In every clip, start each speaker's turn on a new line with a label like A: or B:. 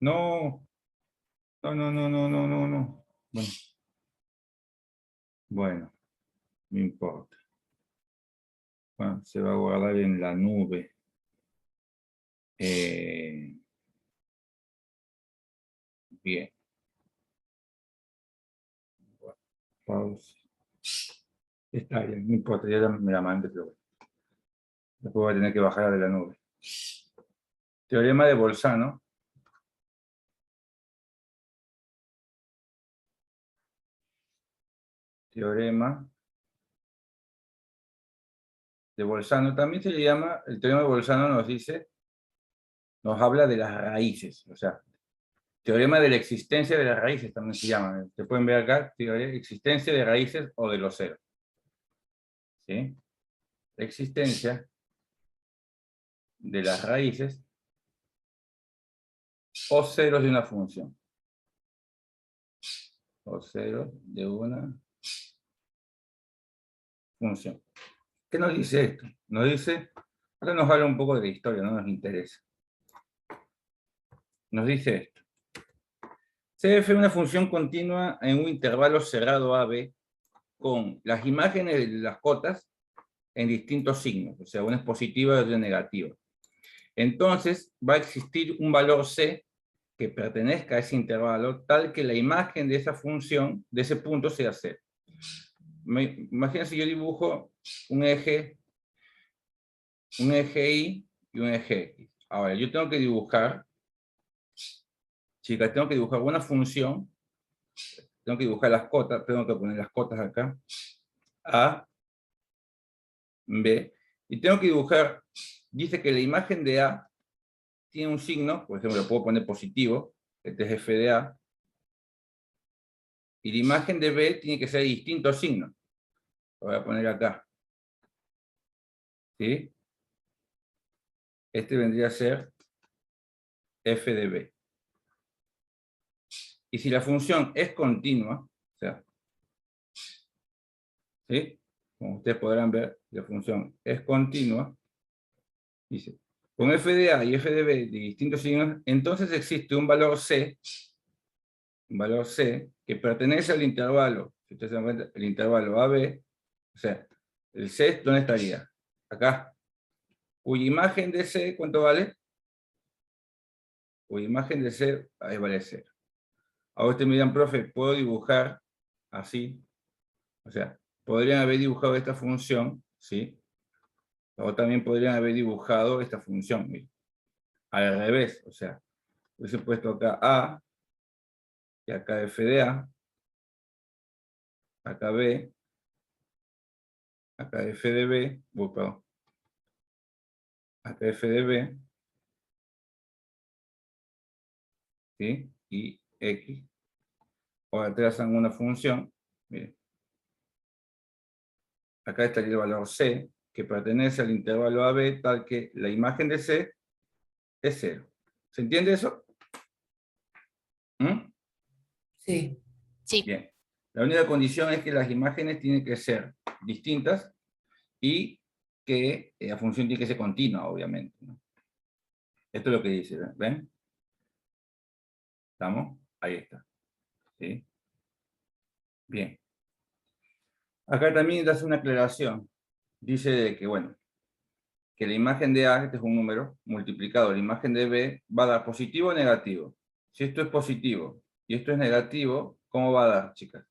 A: No, no, no, no, no, no, no, no. Bueno, no importa. Bueno, se va a guardar en la nube. Bien. Pausa. Está bien, no importa, ya me la mandé, pero bueno. Después voy a tener que bajar de la nube. Teorema de Bolzano. Teorema de Bolzano. También se le llama, el teorema de Bolzano nos habla de las raíces, o sea, teorema de la existencia de las raíces también se llama. Se pueden ver acá, teoría de existencia de raíces o de los ceros. ¿Sí? La existencia de las raíces o ceros de una función. O ceros de una función. ¿Qué nos dice esto? Nos dice, ahora nos habla un poco de la historia, no nos interesa. Nos dice esto. CF es una función continua en un intervalo cerrado AB con las imágenes de las cotas en distintos signos, o sea, una es positiva y otra es negativa. Entonces va a existir un valor C que pertenezca a ese intervalo tal que la imagen de esa función, de ese punto, sea C. Imagínense, yo dibujo un eje Y y un eje X. Ahora, yo tengo que dibujar, chicas, tengo que dibujar una función, tengo que dibujar las cotas, tengo que poner las cotas acá, A, B, y tengo que dibujar, dice que la imagen de A tiene un signo, por ejemplo, lo puedo poner positivo, este es f de A, y la imagen de B tiene que ser de distintos signos. Lo voy a poner acá. ¿Sí? Este vendría a ser f de B. Y si la función es continua, o sea, ¿sí? Como ustedes podrán ver, la función es continua, dice, con f de A y f de B de distintos signos, entonces existe un valor C que pertenece al intervalo, si ustedes se dan cuenta, el intervalo AB, o sea, el C, ¿dónde estaría? Acá. Cuya imagen de C, ¿cuánto vale? Cuya imagen de C, ahí vale 0. Ahora ustedes me dirán, profe, ¿puedo dibujar así? O sea, podrían haber dibujado esta función, ¿sí? O también podrían haber dibujado esta función, miren, al revés, o sea, hubiese puesto acá A, y acá F de A, acá B, acá F de B, perdón, acá F de B, ¿sí? Y X. Ahora trazan una función, miren, acá estaría el valor C, que pertenece al intervalo AB, tal que la imagen de C es 0. ¿Se entiende eso? ¿Mm?
B: Sí.
C: Sí.
A: Bien. La única condición es que las imágenes tienen que ser distintas y que la función tiene que ser continua, obviamente, ¿no? Esto es lo que dice, ¿ven? ¿Estamos? Ahí está. ¿Sí? Bien. Acá también hace una aclaración. Dice de que, bueno, que la imagen de A, este es un número, multiplicado la imagen de B, va a dar positivo o negativo. Si esto es positivo y esto es negativo, ¿cómo va a dar, chicas?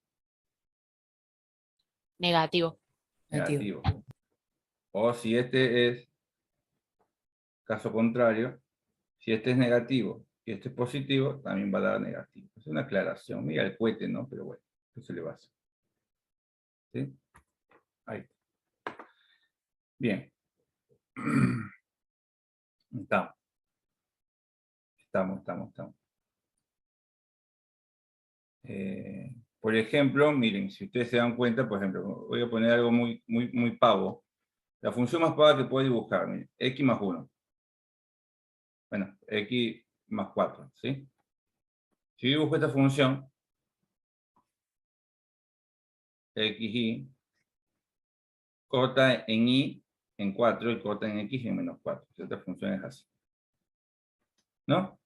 C: Negativo.
A: Negativo. O si este es, caso contrario, si este es negativo y este es positivo, también va a dar negativo. Es una aclaración. Mira el cohete, ¿no? Pero bueno, ¿qué se le va a hacer? ¿Sí? Ahí está. Bien. Estamos. Por ejemplo, miren, si ustedes se dan cuenta, por ejemplo, voy a poner algo muy pavo. La función más pava que puedo dibujar, miren, x más 1. Bueno, x más 4, ¿sí? Si yo dibujo esta función, xy, corta en y en 4 y corta en x en menos 4. Esta función es así. ¿No?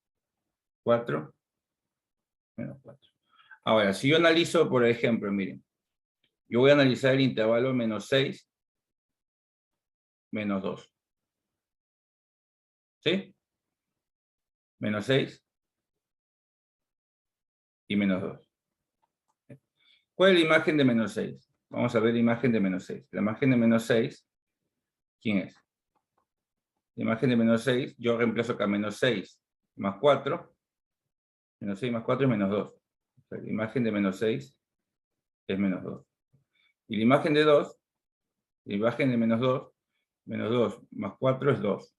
A: 4, menos 4. Ahora, si yo analizo, por ejemplo, miren, yo voy a analizar el intervalo menos 6, menos 2. ¿Sí? Menos 6 y menos 2. ¿Cuál es la imagen de menos 6? Vamos a ver la imagen de menos 6. La imagen de menos 6, ¿quién es? La imagen de menos 6, yo reemplazo acá menos 6 más 4. Menos 6 más 4 es menos 2. O sea, la imagen de menos 6 es menos 2. Y la imagen de 2, la imagen de menos 2 más 4 es 2.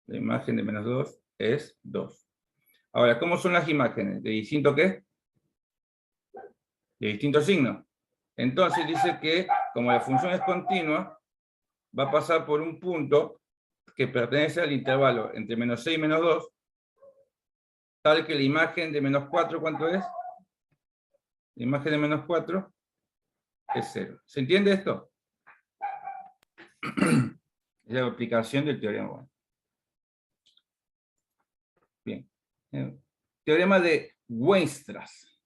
A: La imagen de menos 2 es 2. Ahora, ¿cómo son las imágenes? ¿De distinto qué? De distinto signo. Entonces dice que, como la función es continua, va a pasar por un punto que pertenece al intervalo entre menos 6 y menos 2, tal que la imagen de menos 4, ¿cuánto es? La imagen de menos 4 es 0. ¿Se entiende esto? Es la aplicación del teorema. Bueno. Bien. Teorema de Weierstrass.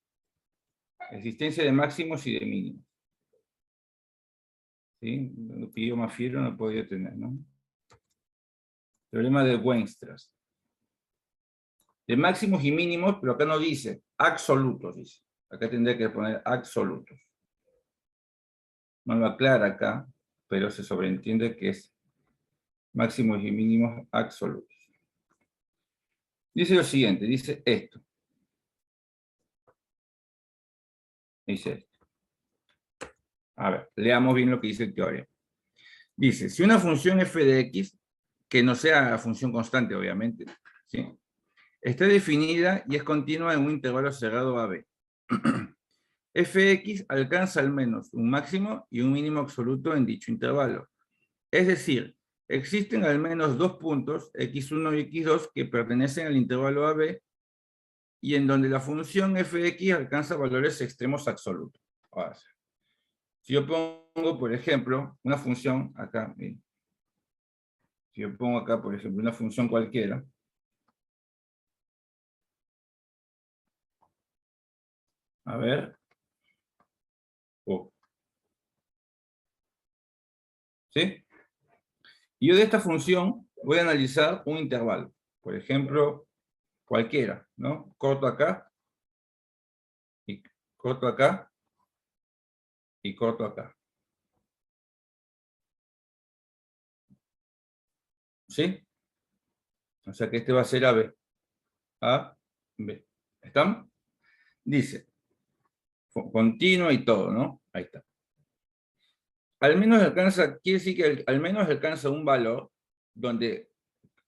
A: Existencia de máximos y de mínimos. ¿Sí? Lo pidió Mafiero, no podía tener, ¿no? Teorema de Weierstrass. De máximos y mínimos, pero acá no dice absolutos, dice. Acá tendría que poner absolutos. No lo aclara acá, pero se sobreentiende que es máximos y mínimos absolutos. Dice lo siguiente, dice esto. Dice esto. A ver, leamos bien lo que dice el teorema. Dice, si una función f de x, que no sea función constante, obviamente, ¿sí?, está definida y es continua en un intervalo cerrado AB. Fx alcanza al menos un máximo y un mínimo absoluto en dicho intervalo. Es decir, existen al menos dos puntos, x1 y x2, que pertenecen al intervalo AB y en donde la función fx alcanza valores extremos absolutos. Ahora, si yo pongo, por ejemplo, una función acá, miren. Si yo pongo acá, por ejemplo, una función cualquiera, a ver, ¿sí? Y yo de esta función voy a analizar un intervalo, por ejemplo, cualquiera, ¿no? Corto acá, y corto acá, y corto acá. ¿Sí? O sea que este va a ser AB. A, B. ¿Estamos? Dice, continuo y todo, ¿no? Ahí está. Al menos alcanza, quiere decir que al menos alcanza un valor donde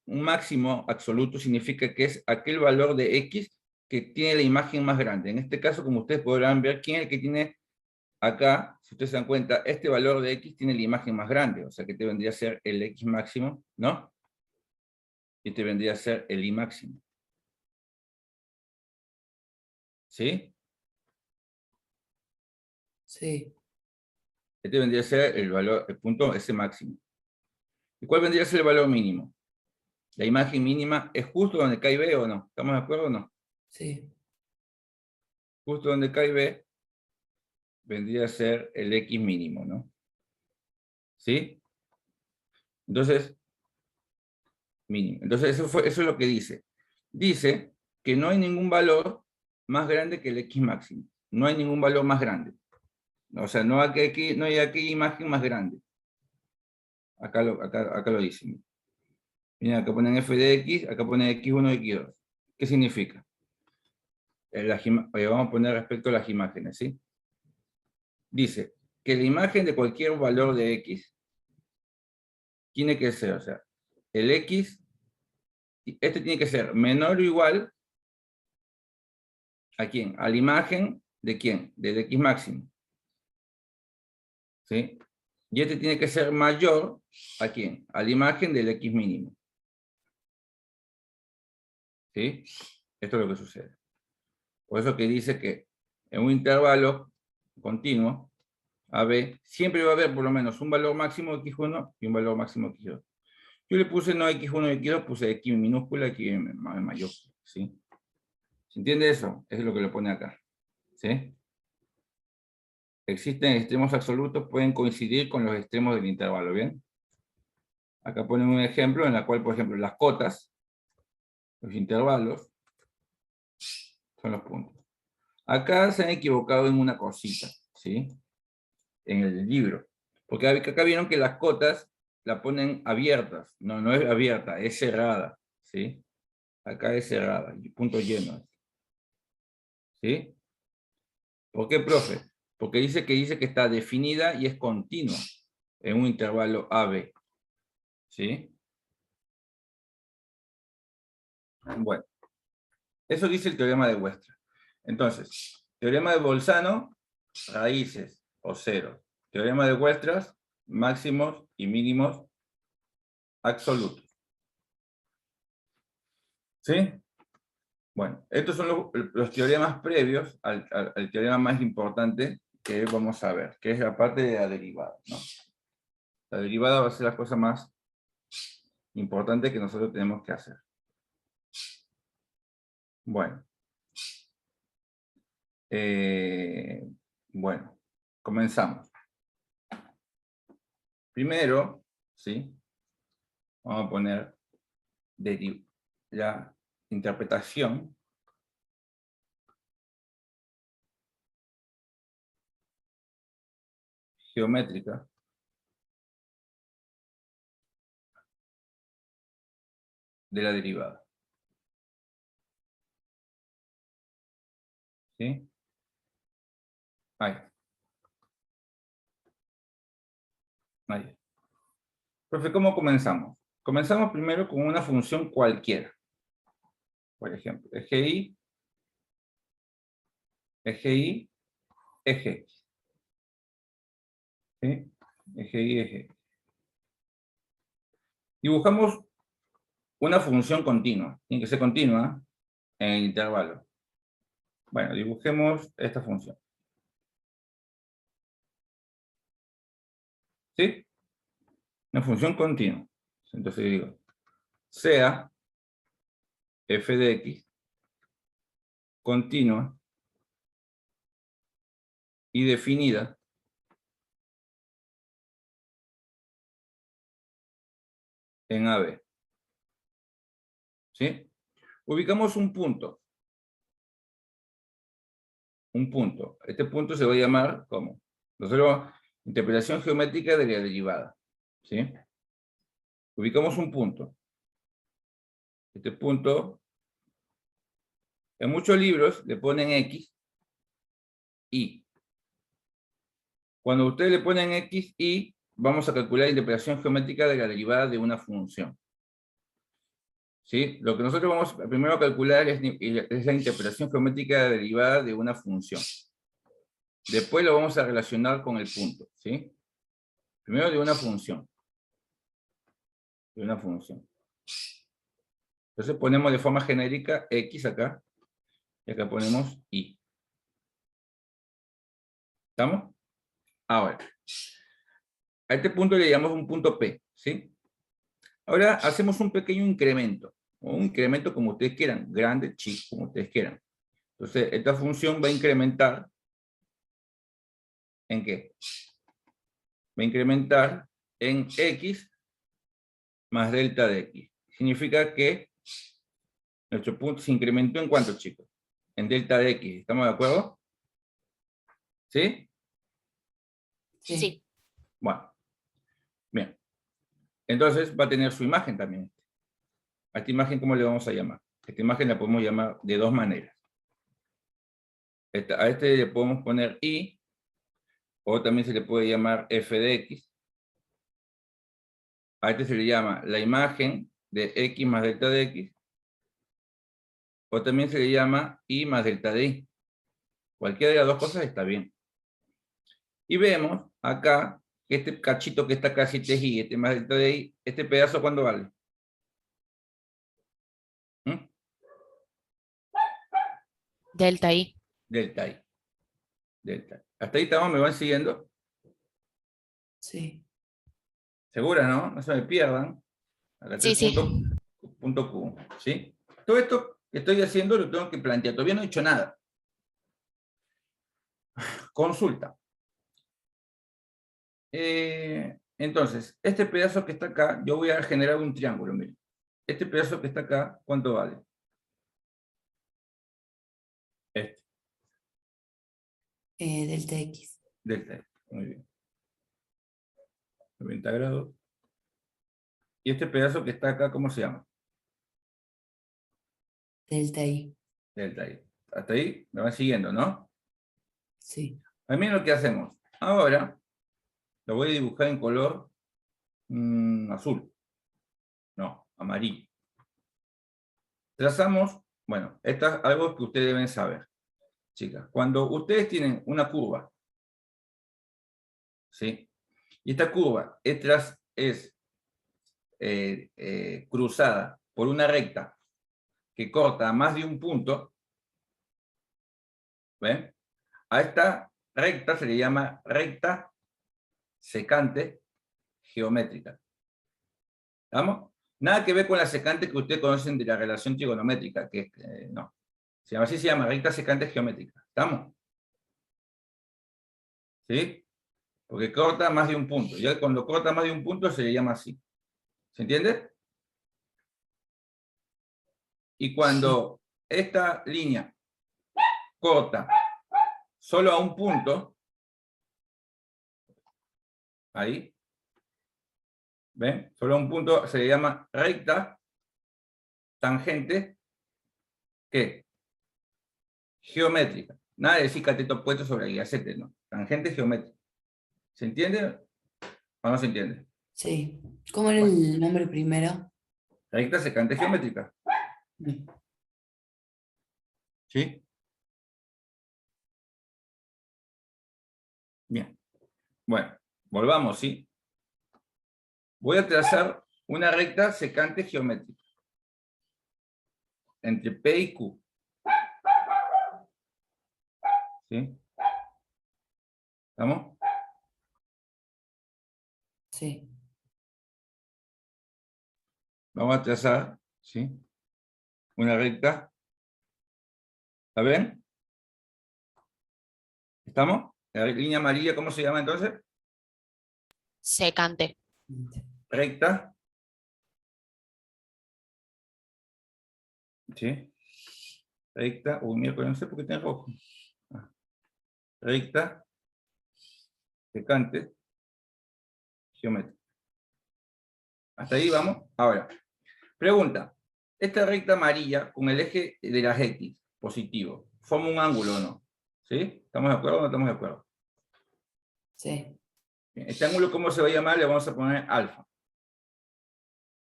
A: un máximo absoluto significa que es aquel valor de X que tiene la imagen más grande. En este caso, como ustedes podrán ver, ¿quién es el que tiene acá? Si ustedes se dan cuenta, este valor de X tiene la imagen más grande, o sea que te vendría a ser el X máximo, ¿no? Y te vendría a ser el Y máximo. ¿Sí?
B: Sí.
A: Este vendría a ser el valor, el punto S máximo. ¿Y cuál vendría a ser el valor mínimo? La imagen mínima es justo donde cae B, ¿o no? ¿Estamos de acuerdo o no?
B: Sí.
A: Justo donde cae B vendría a ser el X mínimo, ¿no? ¿Sí? Entonces, mínimo. Entonces, eso es lo que dice. Dice que no hay ningún valor más grande que el X máximo. No hay ningún valor más grande. O sea, no hay aquí imagen más grande. Acá lo dicen. Miren, acá ponen f de x, acá ponen x1 y x2. ¿Qué significa? Vamos a poner respecto a las imágenes, ¿sí? Dice que la imagen de cualquier valor de x tiene que ser, o sea, el x, este tiene que ser menor o igual ¿a quién? A la imagen de quién? Del x máximo. ¿Sí? Y este tiene que ser mayor ¿a quién? A la imagen del x mínimo. ¿Sí? Esto es lo que sucede. Por eso que dice que en un intervalo continuo, AB, siempre va a haber por lo menos un valor máximo de x1 y un valor máximo de x2. Yo le puse no x1 y x2, puse x minúscula y x mayúscula, ¿sí? ¿Se entiende eso? Es lo que lo pone acá. ¿Sí? Existen extremos absolutos, pueden coincidir con los extremos del intervalo, ¿bien? Acá ponen un ejemplo en el cual, por ejemplo, las cotas, los intervalos, son los puntos. Acá se han equivocado en una cosita, ¿sí? En el libro. Porque acá vieron que las cotas la ponen abiertas. No, no es abierta, es cerrada, ¿sí? Acá es cerrada, y punto lleno. ¿Sí? ¿Por qué, profe? Porque dice que está definida y es continua en un intervalo AB. ¿Sí? Bueno, eso dice el teorema de Westra. Entonces, teorema de Bolzano, raíces o ceros. Teorema de Weierstrass, máximos y mínimos absolutos. ¿Sí? Bueno, estos son los teoremas previos al teorema más importante que vamos a ver, que es la parte de la derivada, ¿no? La derivada va a ser la cosa más importante que nosotros tenemos que hacer. Bueno. Bueno, comenzamos. Primero, ¿sí? Vamos a poner la interpretación geométrica de la derivada. ¿Sí? Ahí. Ahí. Profe, ¿cómo comenzamos? Comenzamos primero con una función cualquiera. Por ejemplo, eje Y, eje Y, eje X. ¿Sí? Eje Y, eje X. Dibujamos una función continua. Tiene que ser continua en el intervalo. Bueno, dibujemos esta función. ¿Sí? Una función continua. Entonces digo, sea f de x continua y definida en AB. ¿Sí? Ubicamos un punto. Un punto. Este punto se va a llamar, ¿cómo? Nosotros, interpretación geométrica de la derivada. ¿Sí? Ubicamos un punto. Este punto, en muchos libros le ponen X, Y. Cuando ustedes le ponen X, Y, vamos a calcular la interpretación geométrica de la derivada de una función. ¿Sí? Lo que nosotros vamos primero a calcular es la interpretación geométrica derivada de una función. Después lo vamos a relacionar con el punto. ¿Sí? Primero de una función. De una función. Entonces ponemos de forma genérica X acá, y acá ponemos Y. ¿Estamos? Ahora, a este punto le llamamos un punto P. ¿Sí? Ahora hacemos un pequeño incremento. O un incremento como ustedes quieran. Grande, chico, como ustedes quieran. Entonces, esta función va a incrementar. ¿En qué? Va a incrementar en X más delta de X. Significa que nuestro punto se incrementó en cuánto, chicos? En delta de X. ¿Estamos de acuerdo? ¿Sí?
B: Sí.
A: Bueno. Bien. Entonces va a tener su imagen también. A esta imagen, ¿cómo le vamos a llamar? Esta imagen la podemos llamar de dos maneras. A este le podemos poner Y, o también se le puede llamar f de X. A este se le llama la imagen de X más delta de X. O también se le llama Y más delta de Y. Cualquiera de las dos cosas está bien. Y vemos acá que este cachito que está acá, si este es Y, este más delta de Y, este pedazo, ¿cuánto vale? ¿Mm?
B: Delta I.
A: Delta Y. Delta Y. Hasta ahí estamos, ¿me van siguiendo?
B: Sí.
A: Segura, ¿no? No se me pierdan. Acá está
B: Sí,
A: el
B: sí.
A: punto Q, ¿sí? Todo esto que estoy haciendo lo tengo que plantear. Todavía no he hecho nada. Consulta. Entonces, este pedazo que está acá, yo voy a generar un triángulo, miren. Este pedazo que está acá, ¿cuánto vale? Este.
B: Delta X.
A: Delta X. Muy bien. 90 grados. Y este pedazo que está acá, ¿cómo se llama?
B: Delta Y.
A: Delta Y. Hasta ahí me van siguiendo, ¿no?
B: Sí.
A: A mí lo que hacemos. Ahora lo voy a dibujar en color azul. No, amarillo. Trazamos, bueno, esto es algo que ustedes deben saber, chicas. Cuando ustedes tienen una curva, ¿sí? Y esta curva es cruzada por una recta que corta a más de un punto, ¿ven? A esta recta se le llama recta secante geométrica. ¿Estamos? Nada que ver con la secante que ustedes conocen de la relación trigonométrica, que no. Así se llama, recta secante geométrica. ¿Estamos? ¿Sí? Porque corta más de un punto. Ya cuando corta más de un punto se le llama así. ¿Se entiende? Y cuando esta línea corta solo a un punto, ahí, ¿ven? Solo a un punto se le llama recta tangente, ¿qué? Geométrica. Nada de decir cateto opuesto sobre adyacente, no. Tangente geométrica. ¿Se entiende o no se entiende?
B: Sí. ¿Cómo era
A: Bueno,
B: el nombre primero?
A: recta secante geométrica.
B: Mm.
A: ¿Sí? Bien. Bueno, volvamos, ¿sí? Voy a trazar una recta secante geométrica entre P y Q. ¿Sí? ¿Estamos?
B: Sí.
A: Vamos a trazar, ¿sí? Una recta. ¿La ven? ¿Estamos? La línea amarilla, ¿cómo se llama entonces?
B: Secante.
A: Recta. ¿Sí? Recta. Uy, miércoles, no sé por qué está en rojo. Recta. Secante. Geométrica. Hasta ahí vamos. Ahora, pregunta. Esta recta amarilla con el eje de las X, positivo, ¿forma un ángulo o no? ¿Sí? ¿Estamos de acuerdo o no estamos de acuerdo?
B: Sí.
A: Bien, este ángulo, ¿cómo se va a llamar? Le vamos a poner alfa.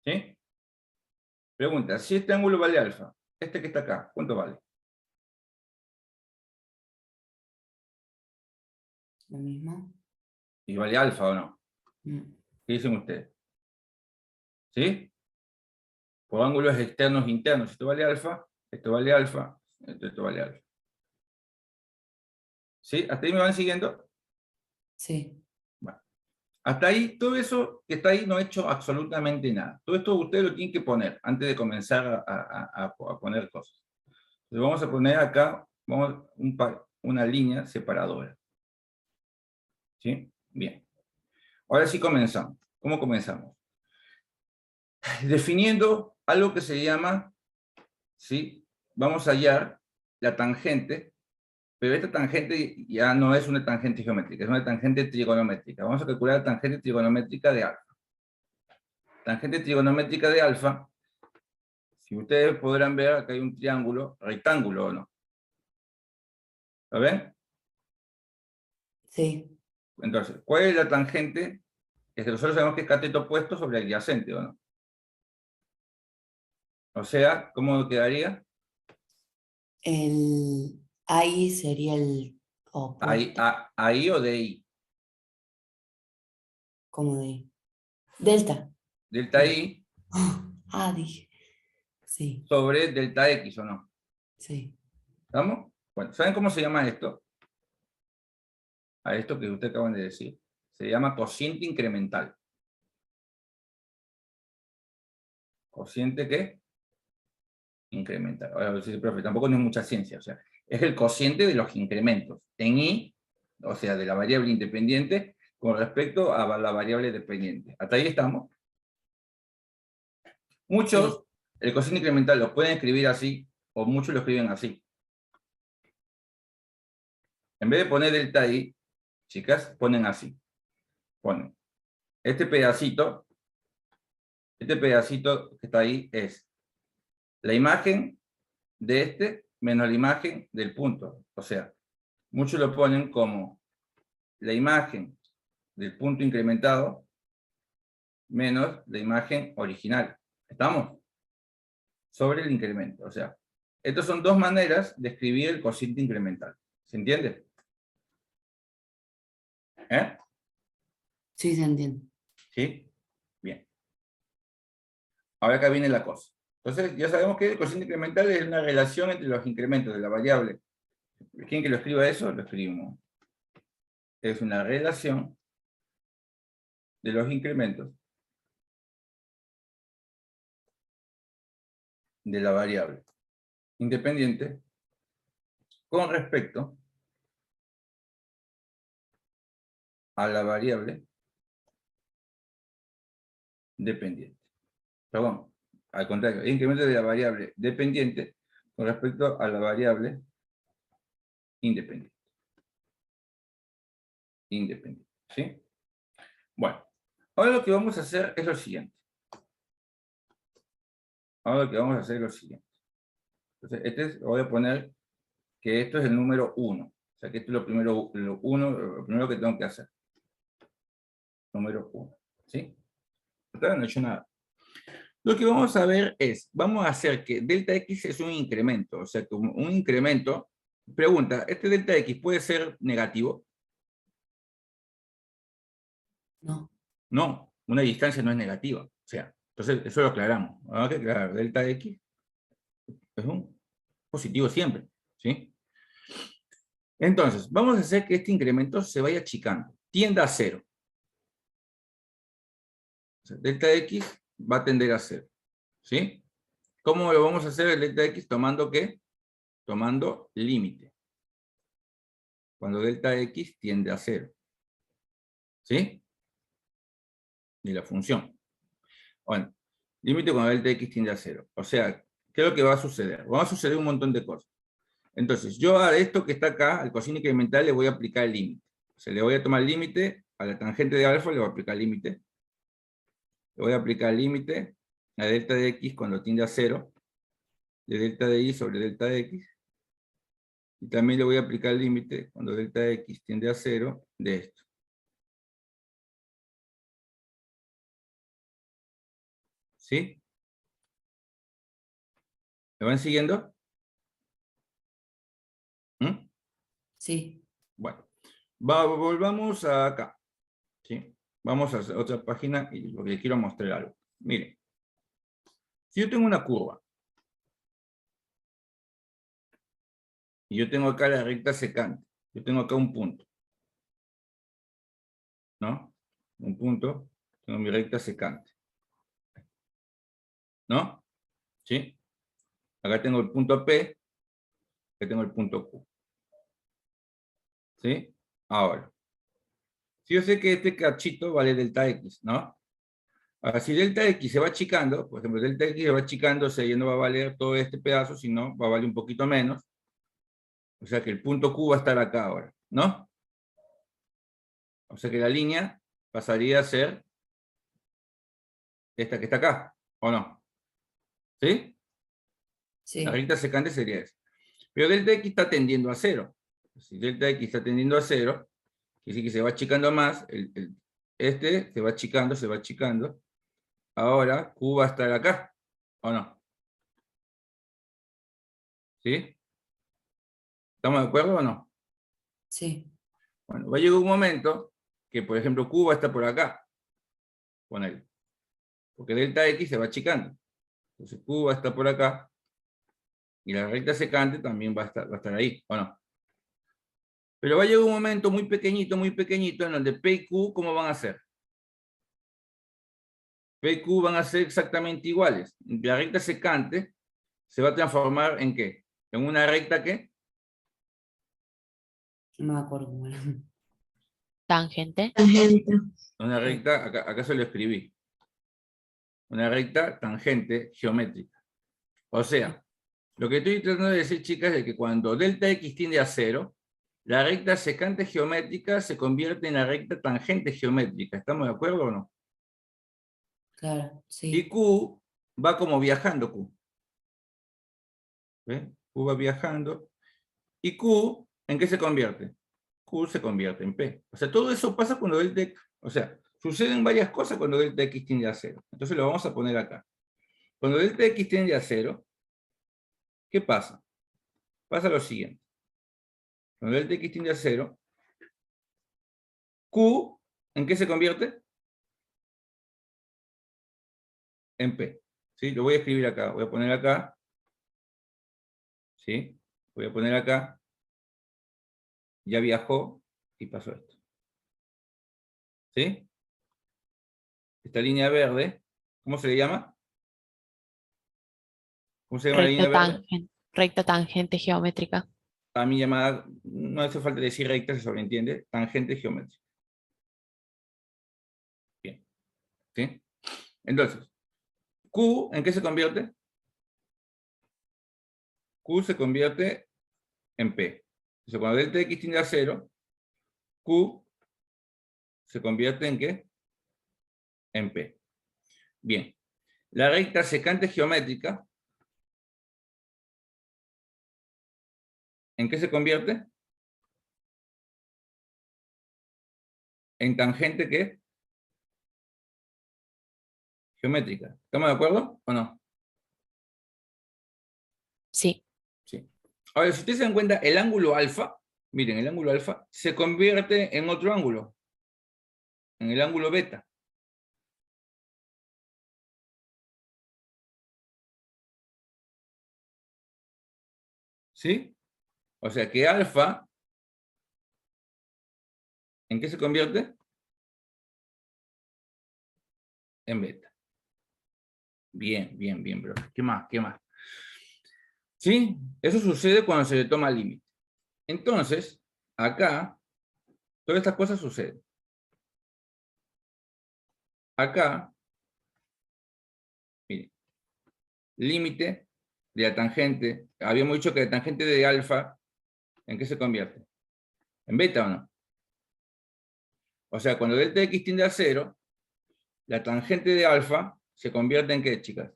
A: ¿Sí? Pregunta, si este ángulo vale alfa, este que está acá, ¿cuánto vale?
B: Lo mismo.
A: ¿Y vale alfa o no?
B: Mm.
A: ¿Qué dicen ustedes? ¿Sí? Por ángulos externos e internos. Esto vale alfa, esto vale alfa, esto vale alfa. ¿Sí? ¿Hasta ahí me van siguiendo?
B: Sí.
A: Bueno. Hasta ahí, todo eso que está ahí no he hecho absolutamente nada. Todo esto ustedes lo tienen que poner antes de comenzar a poner cosas. Entonces vamos a poner acá una línea separadora. ¿Sí? Bien. Ahora sí comenzamos. ¿Cómo comenzamos? Definiendo algo que se llama, ¿sí? Vamos a hallar la tangente, pero esta tangente ya no es una tangente geométrica, es una tangente trigonométrica. Vamos a calcular la tangente trigonométrica de alfa. Tangente trigonométrica de alfa, si ustedes podrán ver, acá hay un triángulo rectángulo, ¿o no? ¿Lo ven?
B: Sí.
A: Entonces, ¿cuál es la tangente? Es que nosotros sabemos que es cateto opuesto sobre adyacente, ¿o no? O sea, ¿cómo quedaría?
B: El ahí sería el
A: Ahí,
B: opuesto.
A: ahí o de ahí.
B: ¿Cómo de? Delta.
A: Delta I
B: Ah, dije. Sí.
A: sobre delta X, ¿o no?
B: Sí.
A: ¿Estamos? Bueno, ¿saben cómo se llama esto? A esto que ustedes acaban de decir. Se llama cociente incremental. ¿Cociente qué? incremental. Ahora, sí, profe, tampoco no es mucha ciencia, o sea, es el cociente de los incrementos en I, o sea, de la variable independiente con respecto a la variable dependiente. ¿Hasta ahí estamos? Muchos,
B: Sí.
A: el cociente incremental lo pueden escribir así, o muchos lo escriben así. En vez de poner delta I, chicas, ponen así. Ponen, este pedacito que está ahí es la imagen de este menos la imagen del punto. O sea, muchos lo ponen como la imagen del punto incrementado menos la imagen original. ¿Estamos? Sobre el incremento. O sea, estas son dos maneras de escribir el cociente incremental. ¿Se entiende? ¿Eh?
B: Sí, se entiende.
A: ¿Sí? Bien. Ahora acá viene la cosa. Entonces, ya sabemos que el cociente incremental es una relación entre los incrementos de la variable. ¿Quién que lo escriba eso? Lo escribimos. Es una relación de los incrementos de la variable independiente con respecto a la variable dependiente. Perdón, al contrario, el incremento de la variable dependiente con respecto a la variable independiente. Independiente, ¿sí? Bueno, ahora lo que vamos a hacer es lo siguiente. Ahora lo que vamos a hacer es lo siguiente. Entonces, voy a poner que esto es el número 1. O sea, que esto es lo primero que tengo que hacer. Número 1, ¿sí? Todavía no he hecho nada. Lo que vamos a ver es, vamos a hacer que delta X es un incremento. O sea, que un incremento, pregunta, ¿este delta X puede ser negativo?
B: No.
A: No, una distancia no es negativa. O sea, entonces eso lo aclaramos. Ahora que aclarar, delta X es un positivo siempre, ¿sí? Entonces, vamos a hacer que este incremento se vaya achicando, tienda a 0. O sea, delta X va a tender a 0, ¿sí? ¿Cómo lo vamos a hacer el delta X? ¿Tomando qué? Tomando límite. Cuando delta X tiende a 0, ¿sí? De la función. Bueno, límite cuando delta X tiende a 0. O sea, ¿qué es lo que va a suceder? Va a suceder un montón de cosas. Entonces, yo a esto que está acá, al cociente incremental, le voy a aplicar el límite. O sea, le voy a tomar el límite, a la tangente de alfa le voy a aplicar el límite. Le voy a aplicar el límite a delta de X cuando tiende a 0, de delta de Y sobre delta de X. Y también le voy a aplicar el límite cuando delta de X tiende a 0 de esto. ¿Sí? ¿Me van siguiendo? ¿Mm?
B: Sí.
A: Bueno, volvamos a acá. ¿Sí? Vamos a otra página y lo que les quiero mostrar algo. Miren, si yo tengo una curva y yo tengo acá la recta secante, yo tengo acá un punto, ¿no? Un punto, tengo mi recta secante, ¿no? ¿Sí? Acá tengo el punto P, acá tengo el punto Q. ¿Sí? Ahora, si yo sé que este cachito vale delta X, ¿no? Ahora, si delta X se va achicando, por ejemplo, delta X se va achicando, o sea, ya no va a valer todo este pedazo, sino va a valer un poquito menos. O sea que el punto Q va a estar acá ahora, ¿no? O sea que la línea pasaría a ser esta que está acá, ¿o no? ¿Sí? La
B: Sí.
A: recta secante sería esa. Pero delta X está tendiendo a 0. Si delta X está tendiendo a 0, quiere decir que se va achicando más, este se va achicando, se va achicando. Ahora Q va a estar acá, ¿o no? ¿Sí? ¿Estamos de acuerdo o no?
B: Sí.
A: Bueno, va a llegar un momento que, por ejemplo, Q va a estar por acá, ponele, porque delta X se va achicando. Entonces Q va a estar por acá, y la recta secante también va a estar ahí, ¿o no? Pero va a llegar un momento muy pequeñito, en donde P y Q, ¿cómo van a ser? P y Q van a ser exactamente iguales. La recta secante se va a transformar ¿en qué? En una recta ¿qué?
B: No me acuerdo cómo era.
C: Tangente.
D: Tangente.
A: Una recta, acá se lo escribí. Una recta tangente geométrica. O sea, lo que estoy tratando de decir, chicas, es que cuando delta x tiende a 0, la recta secante geométrica se convierte en la recta tangente geométrica. ¿Estamos de acuerdo o no?
B: Claro,
A: Y
B: sí.
A: Q va como viajando, Q. ¿Ven? Q va viajando. ¿Y Q en qué se convierte? Q se convierte en P. O sea, todo eso pasa cuando delta x, o sea, suceden varias cosas cuando delta x tiende a 0. Entonces lo vamos a poner acá. Cuando delta x tiende a 0, ¿qué pasa? Pasa lo siguiente. Cuando delta x tiende a 0, Q, ¿en qué se convierte? En P. ¿Sí? Lo voy a escribir acá. Voy a poner acá. ¿Sí? Voy a poner acá. Ya viajó y pasó esto. ¿Sí? Esta línea verde, ¿cómo se le llama? ¿Cómo se llama la línea verde?
C: Recta tangente geométrica.
A: A mi llamada, no hace falta decir recta, se sobreentiende, tangente geométrica. Bien. ¿Sí? Entonces, Q, ¿en qué se convierte? Q se convierte en P. Entonces, cuando delta x tiende a 0, Q se convierte en ¿qué? En P. Bien. La recta secante geométrica, ¿en qué se convierte? En tangente ¿qué? Geométrica. ¿Estamos de acuerdo o no?
C: Sí.
A: Sí. Ahora, si ustedes se dan cuenta, el ángulo alfa, miren, el ángulo alfa se convierte en otro ángulo, en el ángulo beta. ¿Sí? O sea que alfa, ¿en qué se convierte? En beta. Bien, bien, bien, bro. ¿Qué más? ¿Qué más? ¿Sí? Eso sucede cuando se le toma límite. Entonces, acá, todas estas cosas suceden. Acá, miren, límite de la tangente. Habíamos dicho que la tangente de alfa, ¿en qué se convierte? ¿En beta o no? O sea, cuando delta x tiende a 0, la tangente de alfa se convierte en ¿qué, chicas?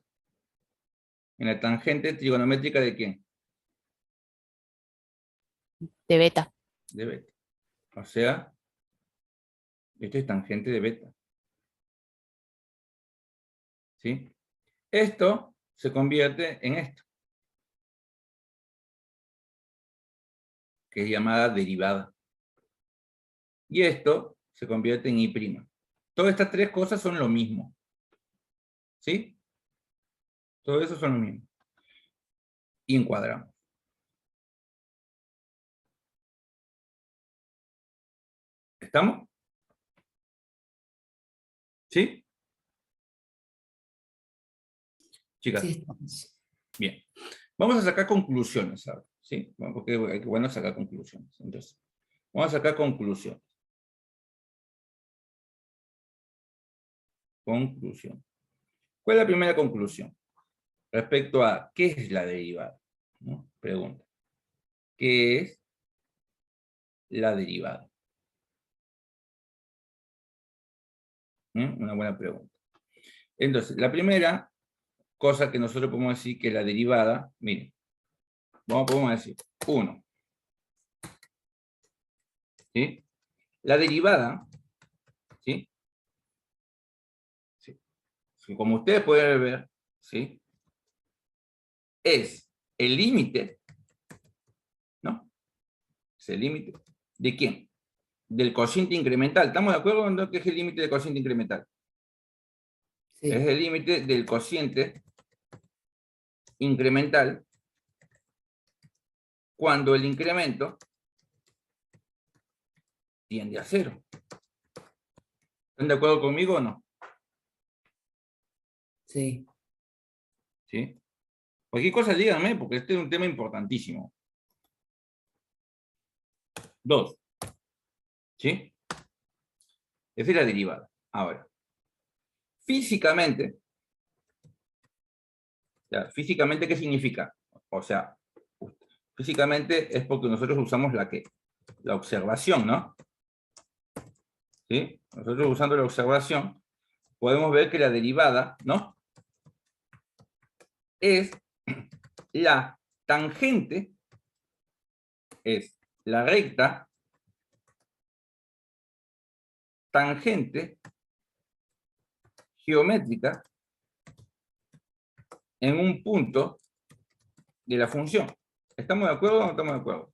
A: En la tangente trigonométrica de ¿quién?
C: De beta.
A: De beta. O sea, esto es tangente de beta. ¿Sí? Esto se convierte en esto, que es llamada derivada. Y esto se convierte en I'. Todas estas tres cosas son lo mismo. ¿Sí? Todo eso son lo mismo. Y encuadramos. ¿Estamos? ¿Sí? Chicas.
B: Sí, estamos.
A: Bien. Vamos a sacar conclusiones ahora. ¿Sí? Porque hay que bueno sacar conclusiones. Entonces, vamos a sacar conclusiones. Conclusión. ¿Cuál es la primera conclusión? Respecto a ¿qué es la derivada? ¿No? Pregunta. ¿Qué es la derivada? Una buena pregunta. Entonces, la primera cosa que nosotros podemos decir que la derivada, miren, podemos decir 1. ¿Sí? La derivada, ¿sí? ¿Sí? Como ustedes pueden ver, ¿sí? Es el límite, ¿no? Es el límite. ¿De quién? Del cociente incremental. ¿Estamos de acuerdo con qué es el límite del cociente incremental?
B: Sí.
A: Es el límite del cociente incremental cuando el incremento tiende a 0. ¿Están de acuerdo conmigo o no?
B: Sí.
A: ¿Sí? Cualquier cosa díganme, porque este es un tema importantísimo. 2. ¿Sí? Esa es la derivada. Ahora, físicamente, ¿ya? Físicamente, ¿qué significa? O sea, físicamente es porque nosotros usamos la ¿qué? La observación, ¿no? ¿Sí? Nosotros usando la observación, podemos ver que la derivada, ¿no? Es la tangente, es la recta tangente geométrica en un punto de la función. ¿Estamos de acuerdo o no estamos de acuerdo?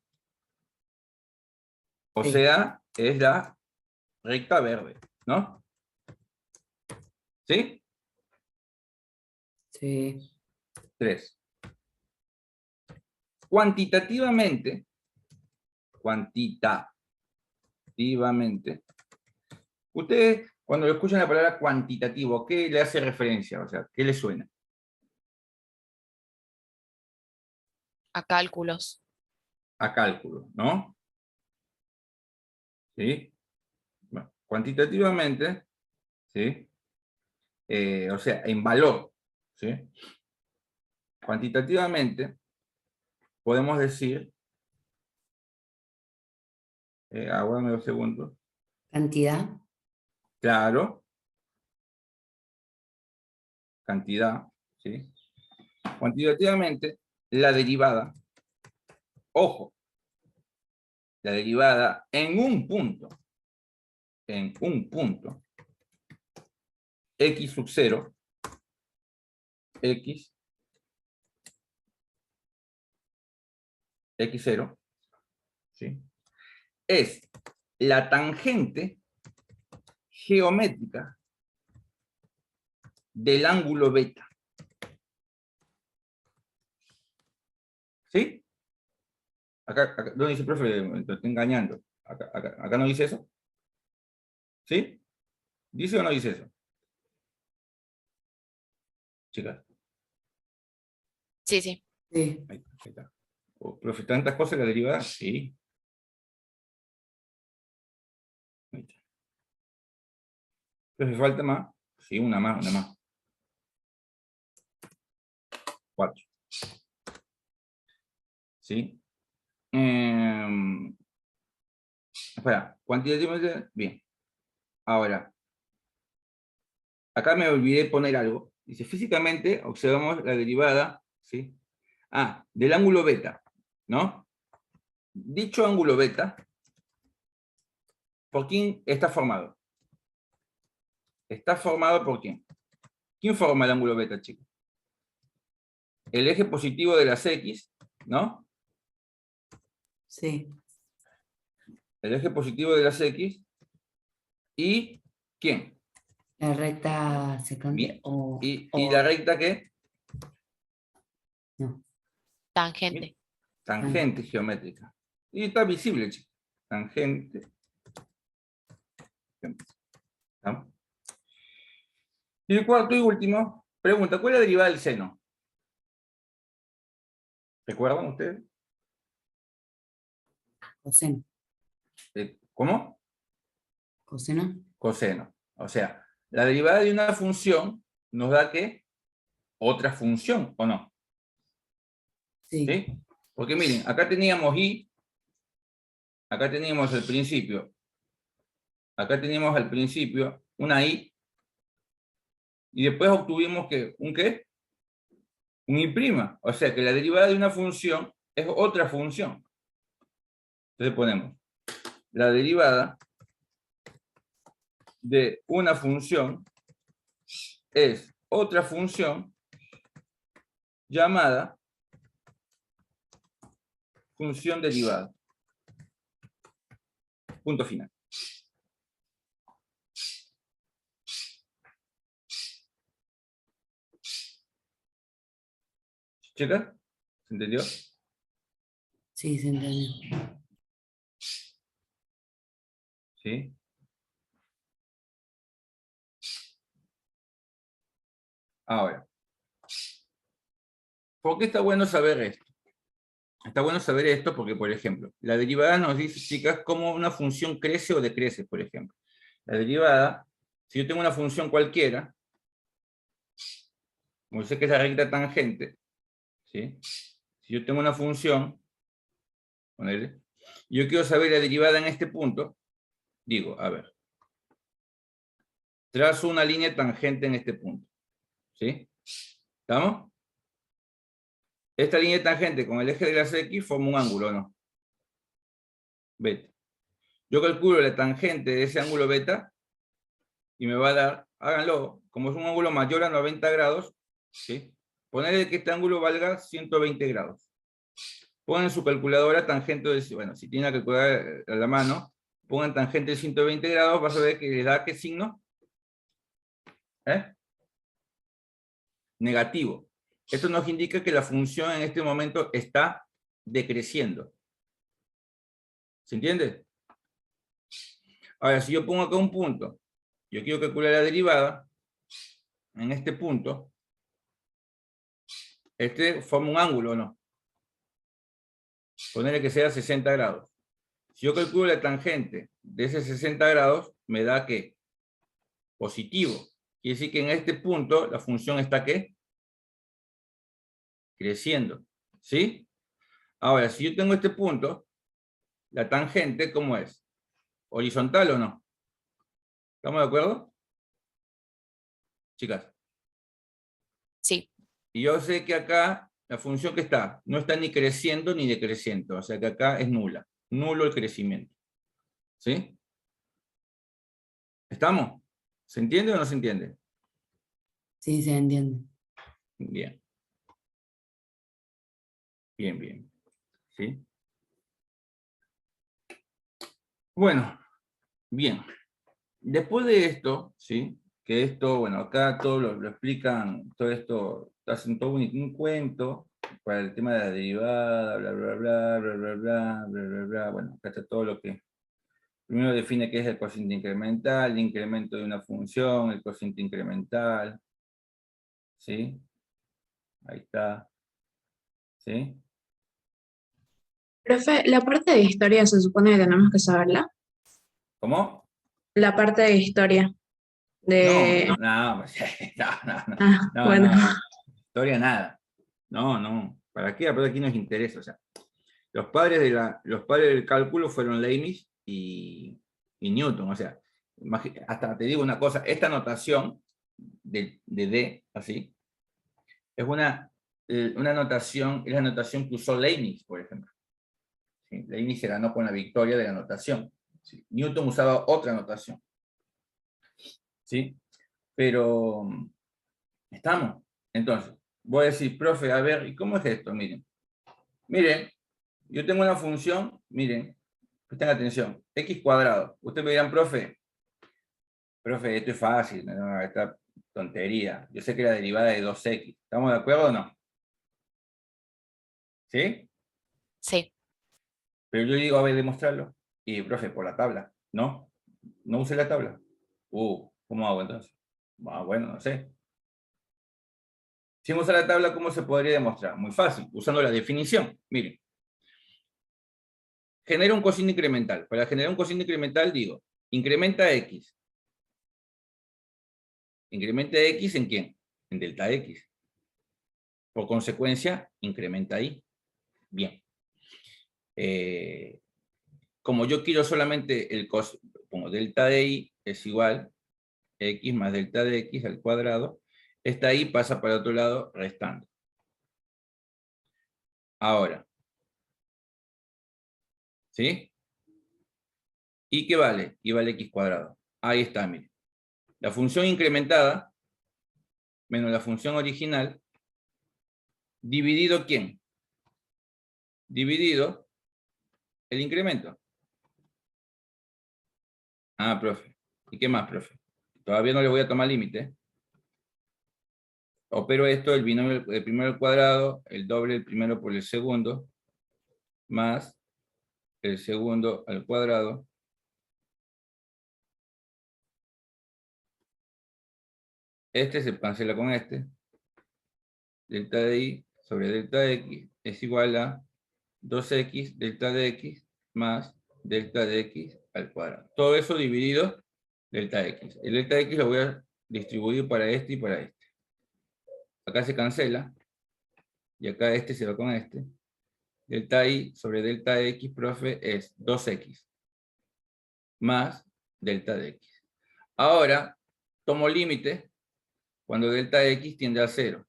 A: O
B: Sí.
A: sea, es la recta verde, ¿no? ¿Sí?
B: Sí.
A: 3. Cuantitativamente, ustedes cuando escuchan la palabra cuantitativo, ¿qué le hace referencia? O sea, ¿qué le suena?
C: A cálculos.
A: A cálculo, ¿no? ¿Sí? Bueno, cuantitativamente, ¿sí? O sea, en valor, ¿sí? Cuantitativamente, podemos decir, aguárdame 2 segundos,
B: Cantidad.
A: claro, cantidad, ¿sí? Cuantitativamente, la derivada, ojo, la derivada en un punto, x sub 0, x0, ¿sí? Es la tangente geométrica del ángulo beta. ¿Sí? Acá no dice, profe, te estoy engañando. Acá no dice eso. ¿Sí? ¿Dice o no dice eso? Chicas,
C: Sí, sí.
B: Sí.
A: ahí está. Oh, profe, ¿tantas cosas la derivada? Sí. Ahí está. Profe, ¿falta más? Sí, una más. 4. ¿Sí? Espera, cuantitativamente, bien. Ahora, acá me olvidé poner algo. Dice, físicamente observamos la derivada, ¿sí? Del ángulo beta, ¿no? Dicho ángulo beta, ¿por quién está formado? Está formado por quién. ¿Quién forma el ángulo beta, chicos? El eje positivo de las X, ¿no?
B: Sí.
A: El eje positivo de las X. ¿Y quién?
B: La recta secante
A: Bien.
B: o,
A: ¿Y la recta qué?
B: no.
C: Tangente.
A: Tangente geométrica. Y está visible, chicos. Tangente geométrica, ¿no? Y el cuarto y último, pregunta, ¿cuál es la derivada del seno? ¿Recuerdan ustedes?
B: Coseno.
A: ¿Cómo?
B: Coseno.
A: Coseno. O sea, la derivada de una función nos da ¿qué? Otra función, ¿o no?
B: Sí.
A: ¿Sí? Porque miren, acá teníamos y, acá teníamos al principio, una y, y después obtuvimos que, ¿un qué? Un y'. O sea que la derivada de una función es otra función. Entonces ponemos la derivada de una función es otra función llamada función derivada. Punto final. ¿Chicas? ¿Se entendió?
B: Sí, se entendió.
A: ¿Sí? Ahora, ¿Por qué está bueno saber esto? Está bueno saber esto porque, por ejemplo, la derivada nos dice, chicas, cómo una función crece o decrece, por ejemplo. La derivada, si yo tengo una función cualquiera, como sé que es la recta tangente, ¿sí? Si yo tengo una función, ponele, y yo quiero saber la derivada en este punto, digo, a ver, trazo una línea tangente en este punto, ¿sí? ¿Estamos? Esta línea tangente con el eje de las X forma un ángulo, ¿no? Beta. Yo calculo la tangente de ese ángulo beta y me va a dar, háganlo, como es un ángulo mayor a 90 grados, ¿sí? Ponerle que este ángulo valga 120 grados. Pongan en su calculadora tangente de, bueno, si tienen la calculadora a la mano, pongan tangente de 120 grados, vas a ver que les da ¿qué signo? Negativo. Esto nos indica que la función en este momento está decreciendo. ¿Se entiende? Ahora, si yo pongo acá un punto, yo quiero calcular la derivada, en este punto, este forma un ángulo, ¿no? Ponerle que sea 60 grados. Si yo calculo la tangente de ese 60 grados, me da ¿qué? Positivo. Quiere decir que en este punto la función está ¿qué? Creciendo. ¿Sí? Ahora, si yo tengo este punto, la tangente, ¿cómo es? ¿Horizontal o no? ¿Estamos de acuerdo? Chicas.
C: Sí,
A: Y yo sé que acá la función que está, no está ni creciendo ni decreciendo. O sea que acá es nula. Nulo el crecimiento. ¿Sí? ¿Estamos? ¿Se entiende o no se entiende?
B: Sí, se entiende.
A: Bien. Bien, bien. ¿Sí? Bueno, bien. Después de esto, ¿sí? Que esto, bueno, acá todo lo explican, todo esto, hacen todo un cuento para el tema de la derivada, bla, bla, bla, bla, bla, bla, bla, bla, bla. Bueno, acá está todo lo que... Primero define qué es el cociente incremental, el incremento de una función, el cociente incremental, ¿sí? Ahí está, ¿sí?
D: Profe, la parte de historia se supone que tenemos que saberla.
A: ¿Cómo?
D: La parte de historia
A: No,
D: de...
A: no, no,
D: Ah,
A: no,
D: bueno.
A: no, historia nada. No, no, ¿para qué? Aparte aquí nos interesa, o sea, los padres del cálculo fueron Leibniz y Newton, o sea, hasta te digo una cosa, esta notación de D, así, es una notación, es la notación que usó Leibniz, por ejemplo. ¿Sí? Leibniz se ganó con la victoria de la notación. ¿Sí? Newton usaba otra notación. ¿Sí? Pero estamos. Entonces, voy a decir, profe, a ver, ¿y cómo es esto? Miren. Miren, yo tengo una función, miren, presten atención, x cuadrado. Ustedes me dirán, profe, esto es fácil, no, esta tontería. Yo sé que la derivada de 2x. ¿Estamos de acuerdo o no? ¿Sí?
C: sí,
A: Pero yo digo, a ver, demostrarlo. Y, profe, por la tabla. No, no use la tabla. ¿Cómo hago entonces? Bueno, no sé. Si usa la tabla, ¿cómo se podría demostrar? Muy fácil, usando la definición. Miren. Genera un cociente incremental. Para generar un cociente incremental, digo, incrementa x. ¿Incrementa x en quién? En delta x. Por consecuencia, incrementa y. Bien. Como yo quiero solamente el cos, pongo delta de y es igual x más delta de x al cuadrado, esta y pasa para el otro lado restando. Ahora, ¿sí? ¿Y qué vale? Y vale x cuadrado. Ahí está, miren. La función incrementada menos la función original, dividido ¿quién? Dividido el incremento. Ah, profe. ¿Y qué más, profe? Todavía no le voy a tomar límite. Opero esto, el binomio del primero al cuadrado, el doble del primero por el segundo, más el segundo al cuadrado. Este se cancela con este. Delta de i sobre delta de x es igual a 2x delta de x más delta de x al cuadrado. Todo eso dividido delta de x. El delta de x lo voy a distribuir para este y para este. Acá se cancela. Y acá este se va con este. Delta y sobre delta de x, profe, es 2x más delta de x. Ahora, tomo límite cuando delta de x tiende a 0.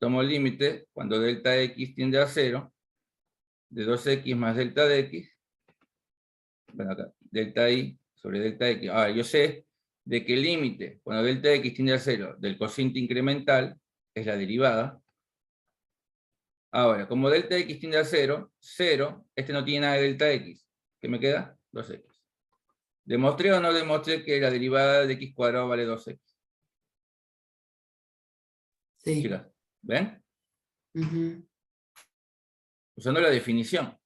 A: Tomo límite cuando delta de x tiende a 0 de 2x más delta de x. Bueno, acá, delta y sobre delta de x. Ahora, yo sé de que el límite cuando delta de x tiende a 0 del cociente incremental es la derivada. Ahora, como delta de x tiende a 0, 0, este no tiene nada de delta de x. ¿Qué me queda? 2x. ¿Demostré o no demostré que la derivada de x cuadrado vale 2x?
B: Sí.
A: Chicas, ¿ven?
B: Ujú.
A: Usando la definición.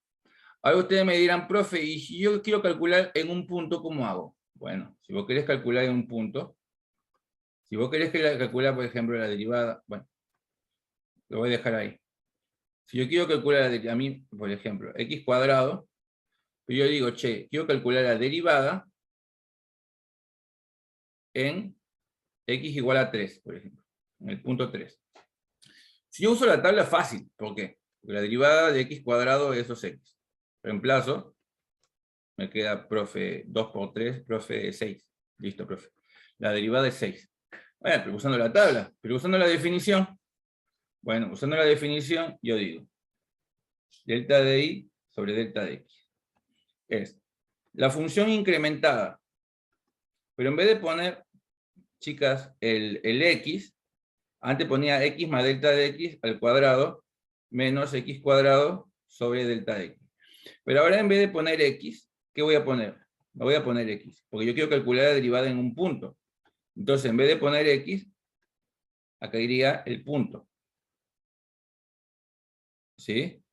A: Ahora ustedes me dirán, profe, y si yo quiero calcular en un punto, ¿cómo hago? Bueno, si vos querés calcular en un punto, si vos querés calcular, por ejemplo, la derivada, bueno, lo voy a dejar ahí. Si yo quiero calcular, a mí, por ejemplo, x cuadrado, pues yo digo, che, quiero calcular la derivada en x igual a 3, por ejemplo, en el punto 3. Si yo uso la tabla fácil, ¿por qué? Porque la derivada de x cuadrado es 2x. Reemplazo, me queda, profe, 2 por 3, profe, 6. Listo, profe. La derivada es 6. Bueno, pero usando la tabla, pero usando la definición. Bueno, usando la definición, yo digo, delta de y sobre delta de x. Es la función incrementada. Pero en vez de poner, chicas, el x, antes ponía x más delta de x al cuadrado menos x cuadrado sobre delta de x. Pero ahora en vez de poner x, ¿qué voy a poner? No voy a poner x, porque yo quiero calcular la derivada en un punto. Entonces, en vez de poner x, acá iría el punto. ¿Sí?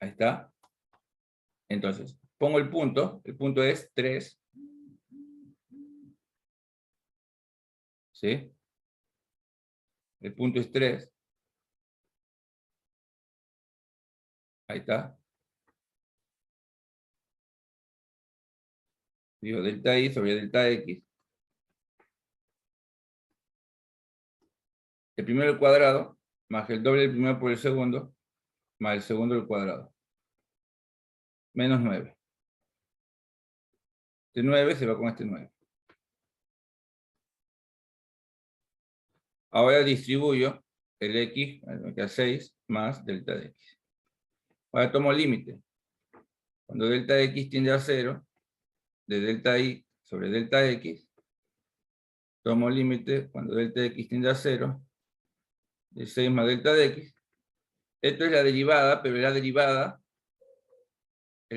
A: Ahí está. Entonces, pongo el punto es 3. ¿Sí? El punto es 3. Ahí está. Digo, delta y sobre delta x. El primero al cuadrado, más el doble del primero por el segundo, más el segundo al cuadrado. Menos 9. Este 9 se va con este 9. Ahora distribuyo el x, me queda 6, más delta de x. Ahora tomo límite. Cuando delta de x tiende a 0, de delta y sobre delta x, tomo límite cuando delta de x tiende a 0, de 6 más delta de x. Esto es la derivada, pero es la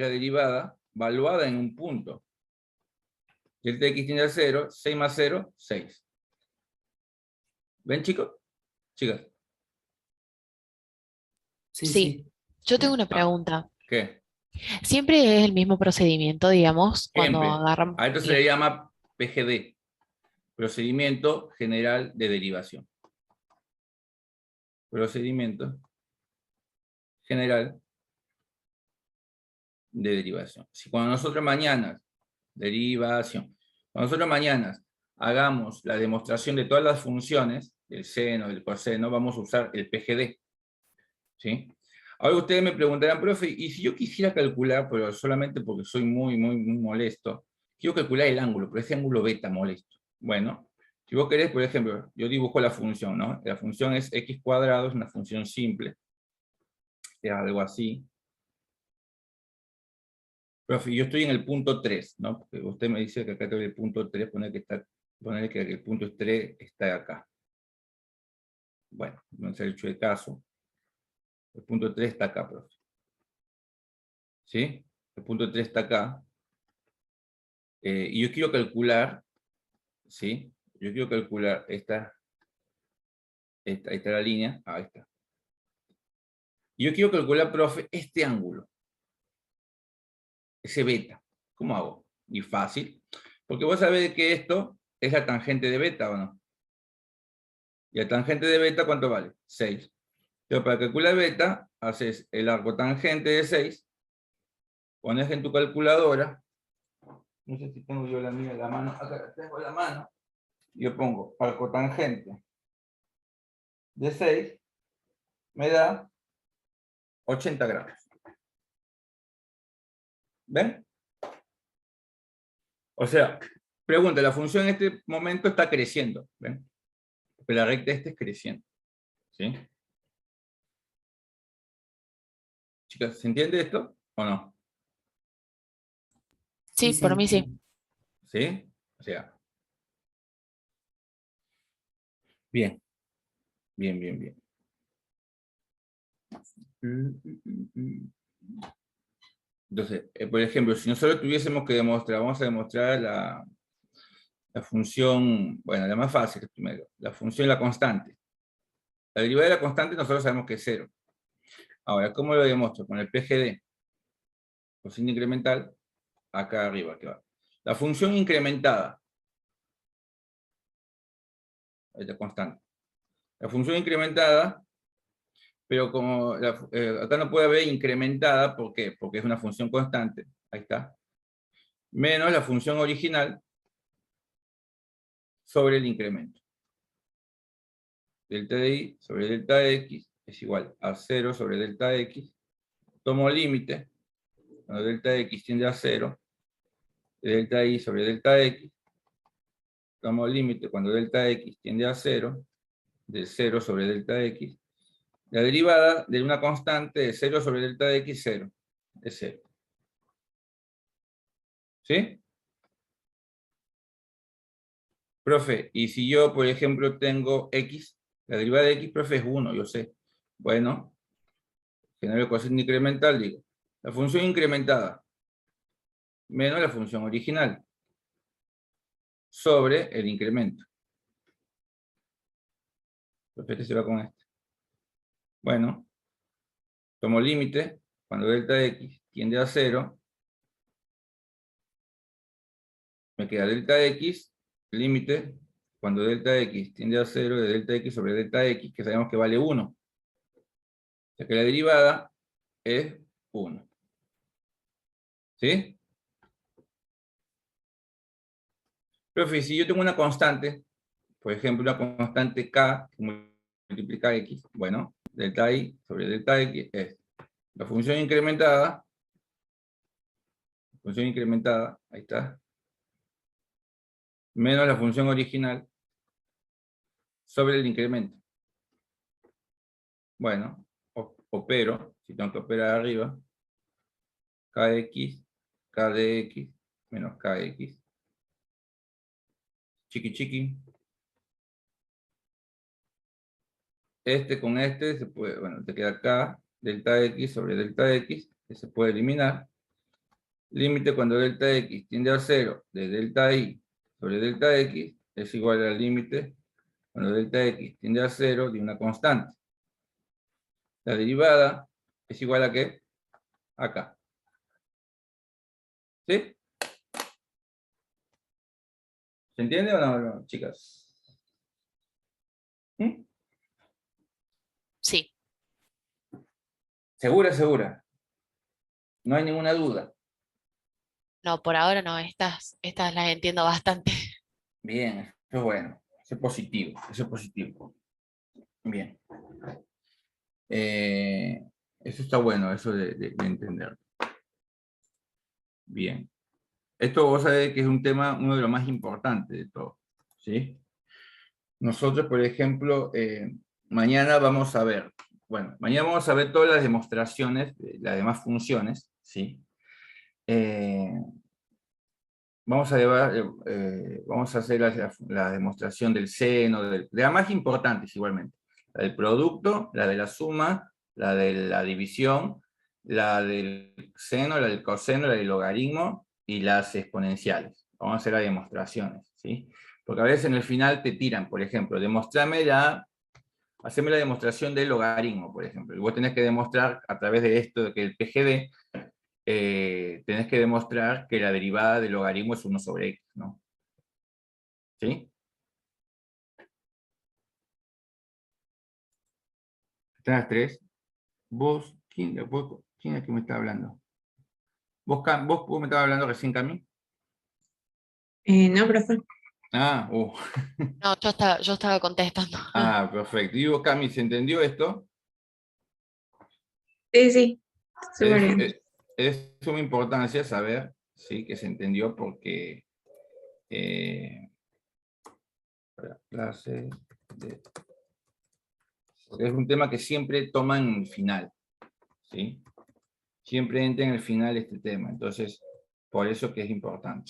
A: derivada valuada en un punto. Delta de x tiende a 0, 6 más 0, 6. ¿Ven, chicos? Chicas.
B: Sí,
C: Sí.
B: sí.
C: Yo tengo
A: Bien.
C: una pregunta.
A: ¿Qué?
C: ¿Siempre es el mismo procedimiento, digamos, cuando
A: Siempre.
C: agarramos?
A: A esto se le llama PGD, Procedimiento General de Derivación. Procedimiento General de Derivación. Si cuando nosotros mañana, derivación, cuando nosotros mañana hagamos la demostración de todas las funciones, del seno, del coseno, vamos a usar el PGD. ¿Sí? Ahora ustedes me preguntarán, profe, y si yo quisiera calcular, pero solamente porque soy muy molesto, quiero calcular el ángulo, pero ese ángulo beta molesto. Bueno, si vos querés, por ejemplo, yo dibujo la función, ¿no? La función es x cuadrado, es una función simple. Es algo así. Profe, yo estoy en el punto 3, ¿no? Porque usted me dice que acá tengo el punto 3, poner que el punto 3 está acá. Bueno, no se ha hecho el caso. El punto 3 está acá, profe. ¿Sí? El punto 3 está acá. Y yo quiero calcular, ¿sí? Yo quiero calcular ahí está la línea, ahí está. Yo quiero calcular, profe, este ángulo, ese beta. ¿Cómo hago? Y fácil, porque vos sabés que esto es la tangente de beta, ¿o no? Y la tangente de beta, ¿cuánto vale? 6. Pero para calcular beta, haces el arco tangente de 6, pones en tu calculadora, no sé si tengo yo la mía en la mano, acá tengo la mano, yo pongo arco tangente de 6, me da 80 grados. ¿Ven? O sea, pregunta, la función en este momento está creciendo, ¿ven? Porque la recta esta es creciendo, ¿sí? Chicas, ¿se entiende esto o no?
C: Sí,
B: Sí,
C: por mí sí.
A: ¿Sí? O sea, bien, bien, bien, bien. Entonces, por ejemplo, si nosotros tuviésemos que demostrar, vamos a demostrar la función, bueno, la más fácil primero, la función de la constante. La derivada de la constante nosotros sabemos que es 0. Ahora, ¿cómo lo demuestro? Con el PGD, coseno incremental, acá arriba, que va. La función incrementada, esta constante. La función incrementada, pero como acá no puede haber incrementada, ¿por qué? Porque es una función constante, ahí está, menos la función original sobre el incremento. Delta de i sobre delta de x es igual a 0 sobre delta de x. Tomo límite, cuando delta de x tiende a 0, de delta de i sobre delta de x. Tomo límite cuando delta de x tiende a 0, de 0 sobre delta de x. La derivada de una constante de 0 sobre delta de x, 0. Es 0. ¿Sí? Profe, y si yo, por ejemplo, tengo x, la derivada de x, profe, es 1, yo sé. Bueno, genero el coseno incremental, digo. La función incrementada menos la función original sobre el incremento. Profe, este se va con este. Bueno, tomo límite cuando delta de x tiende a 0. Me queda delta de x, límite cuando delta de x tiende a 0 de delta de x sobre delta de x, que sabemos que vale 1. O sea que la derivada es 1. ¿Sí? Profe, si yo tengo una constante, por ejemplo, una constante k que multiplica x, bueno, delta i sobre delta x es la función incrementada, ahí está, menos la función original sobre el incremento. Bueno, opero, si tengo que operar arriba, kx, k de x, menos kx. Chiqui chiqui. Este con este se puede, bueno, te queda k, delta x sobre delta x, que se puede eliminar. Límite cuando delta x tiende a 0 de delta i sobre delta x es igual al límite cuando delta x tiende a 0 de una constante. La derivada es igual a ¿qué? Acá. ¿Sí? ¿Se entiende o no, chicas? ¿Mm?
C: Sí.
A: ¿Segura, segura? No hay ninguna duda.
C: No, por ahora no, estas las entiendo bastante.
A: Bien, eso es bueno. Eso es positivo. Eso es positivo. Bien. Eso está bueno, eso de entender. Bien. Esto vos sabés que es un tema, uno de los más importantes de todo. ¿Sí? Nosotros, por ejemplo, mañana vamos a ver, bueno, mañana vamos a ver todas las demostraciones de las demás funciones, ¿sí? Vamos a hacer la demostración del seno, de las más importantes igualmente. La del producto, la de la suma, la de la división, la del seno, la del coseno, la del logaritmo y las exponenciales. Vamos a hacer las demostraciones, ¿sí? Porque a veces en el final te tiran, por ejemplo, haceme la demostración del logaritmo, por ejemplo. Y vos tenés que demostrar a través de esto, de que el PGD, tenés que demostrar que la derivada del logaritmo es 1 sobre x, ¿no? ¿Sí? Están las tres. Vos, ¿quién es que me está hablando? ¿Vos me estabas hablando recién, Cami?
D: No, profe.
A: Ah,
C: No, yo estaba contestando.
A: perfecto. Y vos, Cami, ¿se entendió esto?
D: Sí, sí, súper bien.
A: Es de suma importancia saber, ¿sí?, que se entendió porque clase porque es un tema que siempre toman en el final, ¿sí? Siempre entra en el final este tema, entonces, por eso que es importante.